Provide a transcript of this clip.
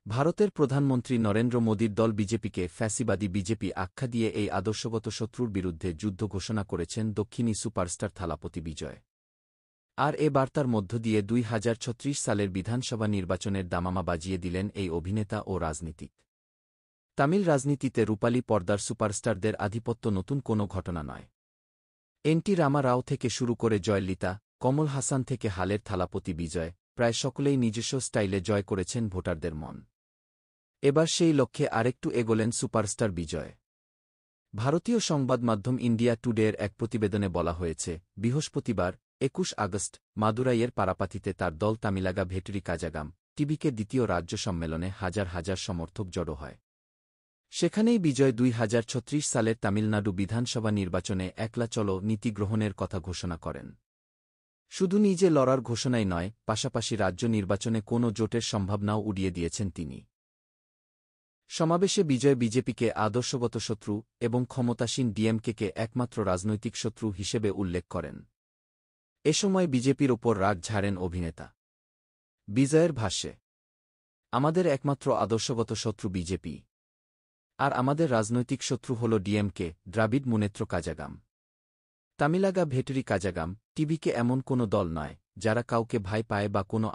ভারতের প্রধানমন্ত্রী নরেন্দ্র মোদীর দল বিজেপিকে ফ্যাসিবাদী বিজেপি আখ্যা দিয়ে এই আদর্শগত শত্রুর বিরুদ্ধে যুদ্ধ ঘোষণা করেছেন দক্ষিণী সুপারস্টার থালাপতি বিজয়। আর এ বার্তার মধ্য দিয়ে 2036 সালের বিধানসভা নির্বাচনের দামামা বাজিয়ে দিলেন এই অভিনেতা ও রাজনীতিক। তামিল রাজনীতিতে রূপালী পর্দার সুপারস্টারদের আধিপত্য নতুন কোনো ঘটনা নয়। এনটি রামা রাও থেকে শুরু করে জয়ললিতা, কমল হাসান থেকে হালের থালাপতি বিজয়, প্রায় সকলেই নিজস্ব স্টাইলে জয় করেছেন ভোটারদের মন। এবার সেই লক্ষ্যে আরেকটু এগোলেন সুপারস্টার বিজয়। ভারতীয় সংবাদ মাধ্যম ইন্ডিয়া টুডের এক প্রতিবেদনে বলা হয়েছে, বৃহস্পতিবার 21 আগস্ট মাদুরাইয়ের পারাপাথিতে তার দল তামিলাগা ভেটরি কাজাগাম টিবিকে দ্বিতীয় রাজ্য সম্মেলনে হাজার হাজার সমর্থক জড়ো হয়। সেখানেই বিজয় 2036 সালের তামিলনাড়ু বিধানসভা নির্বাচনে একলা চলো নীতি গ্রহণের কথা ঘোষণা করেন। শুধু নিজে লড়ার ঘোষণাই নয়, পাশাপাশি রাজ্য নির্বাচনে কোনো জোটের সম্ভাবনাও উড়িয়ে দিয়েছেন তিনি। সমাবেশে বিজয় বিজেপিকে আদর্শগত শত্রু এবং ক্ষমতাসীন ডিএমকেকে একমাত্র রাজনৈতিক শত্রু হিসেবে উল্লেখ করেন। এ সময় বিজেপির ওপর রাগ ঝাড়েন অভিনেতা। বিজয়ের ভাষ্যে, আমাদের একমাত্র আদর্শগত শত্রু বিজেপি। আর আমাদের রাজনৈতিক শত্রু হল ডিএমকে, দ্রাবিড় মুনেত্র কাজাগাম। তামিলাগা ভেটরি কাজাগাম টিবিকে এমন কোনো দল নয়, যারা কাউকে ভয় পায় বা কোনো